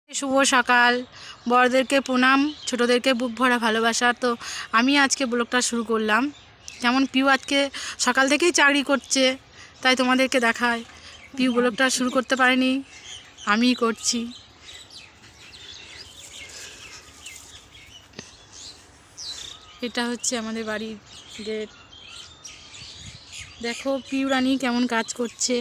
শুভ সকাল, বড়দেরকে প্রণাম, ছোটদেরকে বুক ভরা ভালোবাসা। তো আমি আজকে ব্লগটা শুরু করলাম। যেমন পিউ আজকে সকাল থেকেই চাকরি করছে, তাই তোমাদেরকে দেখায়। পিউ ব্লগটা শুরু করতে পারেনি, আমিই করছি। এটা হচ্ছে আমাদের বাড়ির গেট। দেখো পিউ রানী কেমন কাজ করছে।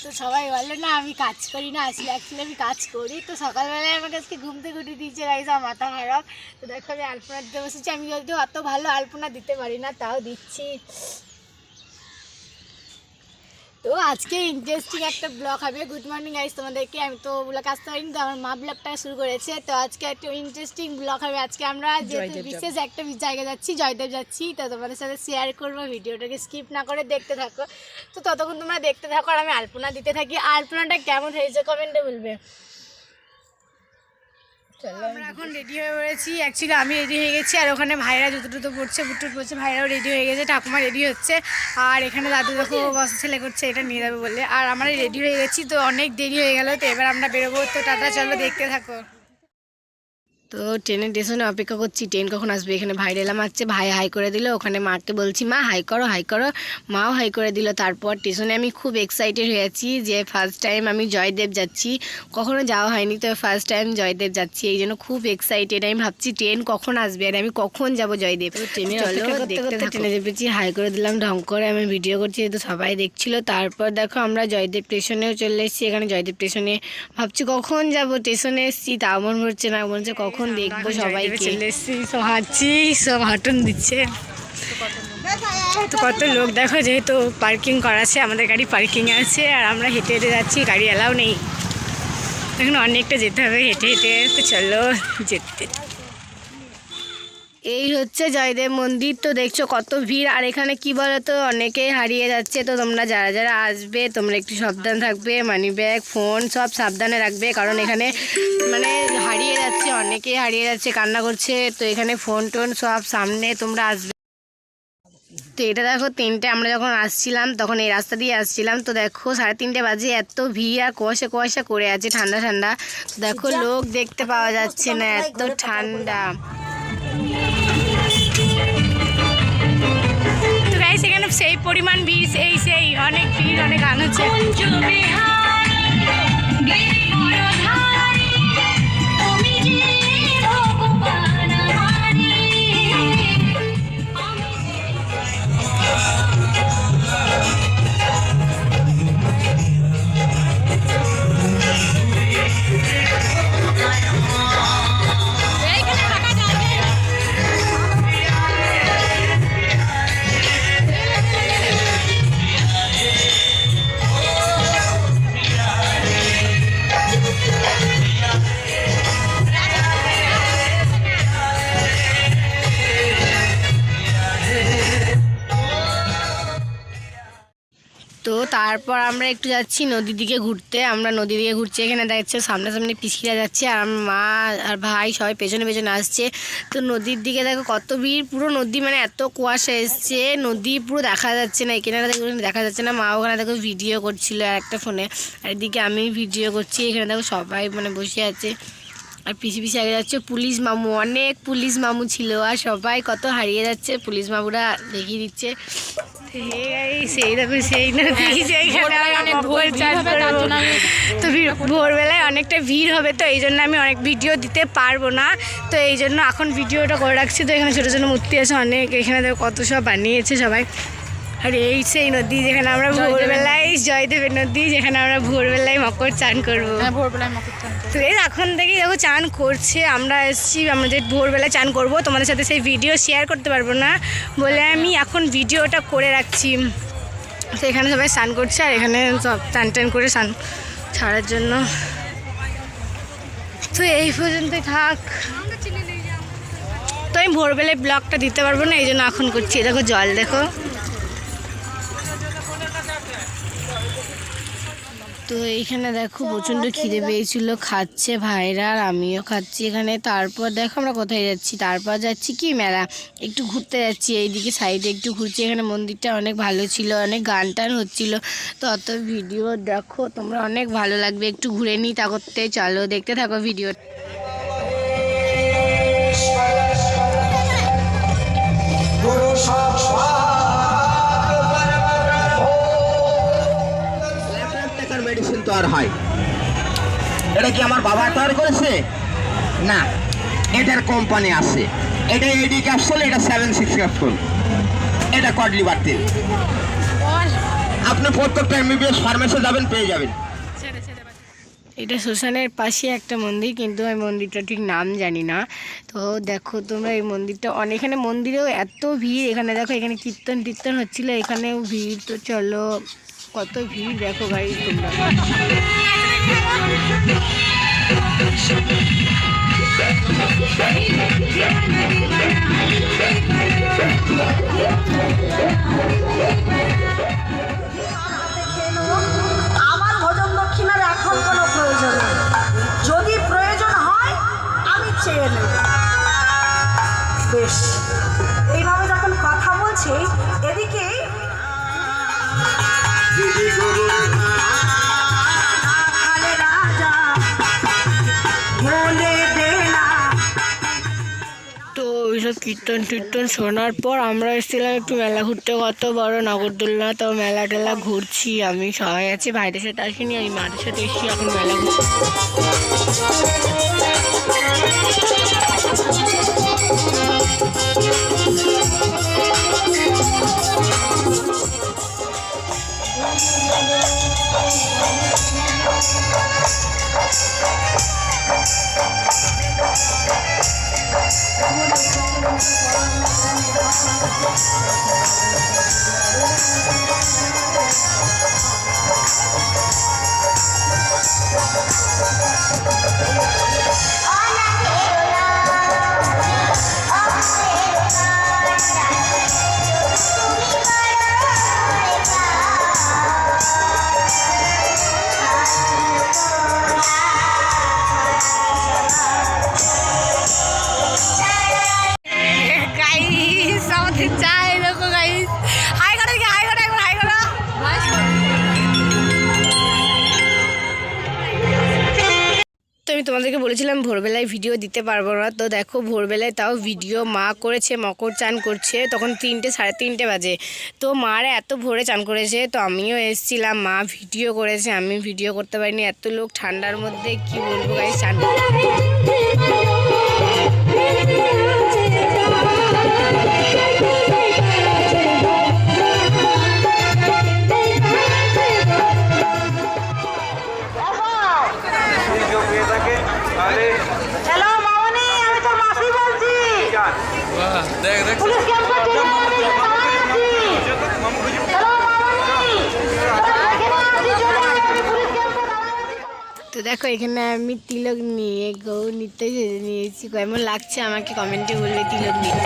তো সবাই বলে না আমি কাজ করি না, আসলে অ্যাকচুয়ালি আমি কাজ করি। তো সকালবেলায় আমাকে আজকে ঘুম থেকে উঠে দিয়েছে, গাইজ আমার মাথা খারাপ। তো দেখো আমি আলপনা দিতে বসেছি। আমি যদিও অত ভালো আলপনা দিতে পারি না, তাও দিচ্ছি। তো আজকে ইন্টারেস্টিং একটা ব্লগ হবে। গুড মর্নিং গাইজ তোমাদেরকে। আমি তো ব্লগ আসতে পারিনি, তো আমার মা ব্লগটা শুরু করেছে। তো আজকে একটা ইন্টারেস্টিং ব্লগ হবে। আজকে আমরা যেহেতু বিশেষ একটা জায়গায় যাচ্ছি, জয়দেব যাচ্ছি, তো তোমাদের সাথে শেয়ার করবো। ভিডিওটাকে স্কিপ না করে দেখতে থাকো। তো ততক্ষণ তোমরা দেখতে থাকো আর আমি আলপনা দিতে থাকি। আলপনাটা কেমন হয়েছে কমেন্টে বলবে। আমরা এখন রেডি হয়ে পড়েছি। অ্যাকচুয়ালি আমি রেডি হয়ে গেছি, আর ওখানে ভাইরা জুতো পড়ছে, বুটুট পড়ছে, ভাইরাও রেডি হয়ে গেছে, ঠাকুমা রেডি হচ্ছে, আর এখানে দাদু দেখো বসা ছেলে করছে এটা নিয়ে যাবে বলে। আর আমরা রেডি হয়ে গেছি, তো অনেক দেরি হয়ে গেল। তো এবার আমরা বেরোবো। তো টাটা, চলো দেখতে থাকো। তো ট্রেনের স্টেশনে অপেক্ষা করছি, ট্রেন কখন আসবে। এখানে ভাই এলাম আসছে, ভাই হাই করে দিল। ওখানে মাকে বলছি মা হাই করো, হাই করো, মাও হাই করে দিল। তারপর স্টেশনে আমি খুব এক্সাইটেড হয়ে আছি যে ফার্স্ট টাইম আমি জয়দেব যাচ্ছি। কখনো যাওয়া হয়নি, তো ফার্স্ট টাইম জয়দেব যাচ্ছি, এই জন্য খুব এক্সাইটেড। আমি ভাবছি ট্রেন কখন আসবে আর আমি কখন যাব জয়দেব। ট্রেনে ট্রেনে চেপেছি, হাই করে দিলাম ঢং করে। আমি ভিডিও করছি, তো সবাই দেখছিল। তারপর দেখো আমরা জয়দেব স্টেশনেও চলে এসেছি। এখানে জয়দেব স্টেশনে ভাবছি কখন যাব, স্টেশনে এসেছি তাও মন ভরছে না, বলছে কখন দেখবো সবাইকে। চলে এসেছি, সব হাঁটছি, সব হাঁটুন দিচ্ছে। তো কত লোক দেখো, যেহেতু পার্কিং করা আছে, আমাদের গাড়ি পার্কিংয়ে আছে, আর আমরা হেঁটে হেঁটে যাচ্ছি, গাড়ি অ্যালাউ নেই। এখন অনেকটা যেতে হবে হেঁটে হেঁটে। তো চলো যেতে। এই হচ্ছে জয়দেব মন্দির। তো দেখছো কত ভিড়। আর এখানে কি বলো তো, অনেকেই হারিয়ে যাচ্ছে। তো তোমরা যারা যারা আসবে তোমরা একটু সাবধান থাকবে, মানি ব্যাগ ফোন সব সাবধানে রাখবে, কারণ এখানে মানে হারিয়ে যাচ্ছে, অনেকেই হারিয়ে যাচ্ছে, কান্না করছে। তো এখানে ফোন টোন সব সামনে তোমরা আসবে। তো এটা দেখো 3টে আমরা যখন আসছিলাম তখন এই রাস্তা দিয়ে আসছিলাম। তো দেখো 3:30 বাজে, এত ভিড় আর কুয়াশা কুয়াশা করে আছে, ঠান্ডা ঠান্ডা। দেখো লোক দেখতে পাওয়া যাচ্ছে না, এত ঠান্ডা। তো গাইস এখানে সেই পরিমাণ ভিড়, সেই অনেক ভিড়, অনেক গান হচ্ছে। তো তারপর আমরা একটু যাচ্ছি নদীর দিকে ঘুরতে। আমরা নদী দিকে ঘুরছি, এখানে দেখছে সামনাসামনি পিসিরা যাচ্ছে, আর আমার মা আর ভাই সবাই পেছনে পেছনে আসছে। তো নদীর দিকে দেখো কত ভিড়, পুরো নদী মানে এত কুয়াশা এসছে, নদী পুরো দেখা যাচ্ছে না, এখানে দেখা যাচ্ছে না। মা ওখানে দেখো ভিডিও করছিল আর একটা ফোনে, আর এদিকে আমি ভিডিও করছি। এখানে দেখো সবাই মানে বসে আছে, আর পিছি পিছি আগে যাচ্ছে পুলিশ মামু, অনেক পুলিশ মামু ছিল, আর সবাই কত হারিয়ে যাচ্ছে, পুলিশ মামুরা দেখিয়ে দিচ্ছে। সেই দেখো সেই নদী, অনেক ভোর চাষ তো ভোরবেলায় অনেকটা ভিড় হবে, তো এই জন্য আমি অনেক ভিডিও দিতে পারবো না, তো এই জন্য এখন ভিডিওটা করে রাখছি। তো এখানে ছোটো ছোটো মূর্তি আছে অনেক, এখানে দেখো কত সব বানিয়েছে সবাই। আর এই সেই নদী যেখানে আমরা ভোরবেলায়, জয়দেবের নদী যেখানে আমরা ভোরবেলায় মকর চান করবো। ভোরবেলায় মকর চান। তো এই এখন থেকেই দেখো চান করছে, আমরা এসেছি আমাদের ভোরবেলায় চান করব। তোমাদের সাথে সেই ভিডিও শেয়ার করতে পারবো না বলে আমি এখন ভিডিওটা করে রাখছি। তো এখানে সবাই স্নান করছে, আর এখানে সব টান টান করে স্নান ছাড়ার জন্য। তো এই পর্যন্তই থাক। তো আমি ভোরবেলায় ব্লগটা দিতে পারবো না, এই জন্য এখন করছি। দেখো জল দেখো। তো তো এইখানে দেখো প্রচণ্ড খিদে পেয়েছিল, খাচ্ছে ভাইরা আর আমিও খাচ্ছি এখানে। তারপর দেখো আমরা কোথায় যাচ্ছি, তারপর যাচ্ছি কি মেলা, একটু ঘুরতে যাচ্ছি এইদিকে সাইডে একটু ঘুরছি। এখানে মন্দিরটা অনেক ভালো ছিল, অনেক গান টান হচ্ছিলো। তো অত ভিডিও দেখো তোমরা, অনেক ভালো লাগবে। একটু ঘুরে নিই তা করতে, চলো দেখতে থাকো ভিডিও। মেডিসিন তৈরি হয়, এটা কি আমার বাবা তৈরি করেছে? না, এটার কোম্পানি আছে। এটা এডি ক্যাপসুল, এটা 7-6 ক্যাপসুল, এটা কড লিভার তেল। আপনি প্রত্যেকটা এমবিবিএস ফার্মেসি যাবেন, পেয়ে যাবেন। এটা শ্মশানের পাশে একটা মন্দির, কিন্তু আমি মন্দিরটা ঠিক নাম জানি না। তো দেখো তোমরা এই মন্দিরটা অনেক, এখানে মন্দিরেও এত ভিড়। এখানে দেখো এখানে কীর্তন হচ্ছিল, এখানেও ভিড়। তো চলো কত ভিড় দেখো ভাই তোমরা। আমার ভোজন দক্ষিণার এখন কোনো প্রয়োজন নেই, যদি প্রয়োজন হয় আমি চেয়ে নেব। বেশ, এইভাবে যখন কথা বলছি, এদিকে রাজা বলে দে না। তো ওইসব কীর্তন শোনার পর আমরা এসেছিলাম একটু মেলা ঘুরতে। কত বড় নাগরদোলনা, তো মেলা টেলা ঘুরছি। আমি সবাই আছি, ভাইদের সাথে আসিনি, আমি মাদের সাথে এসেছি এখন মেলা ঘুরছি। আমি তোমাদেরকে বলেছিলাম ভোরবেলায় ভিডিও দিতে পারবো না, তো দেখো ভোরবেলায় তাও ভিডিও মা করেছে। মকর চান করছে, তখন 3টে 3:30 বাজে। তো মারা এত ভোরে চান করেছে, তো আমিও এসেছিলাম। মা ভিডিও করেছে, আমি ভিডিও করতে পারিনি, এত লোক ঠান্ডার মধ্যে কি বলবো গাইস। চান হ্যালো মামনি, আমি তোর মাসি বলছি। পুলিশ ক্যাম্পে হ্যালো মামনি, তো দেখো এখানে আমি তিলক নিয়ে গৌর নিতে নিয়েছি। কেমন লাগছে আমাকে কমেন্টে বলবে তিলক নিয়ে।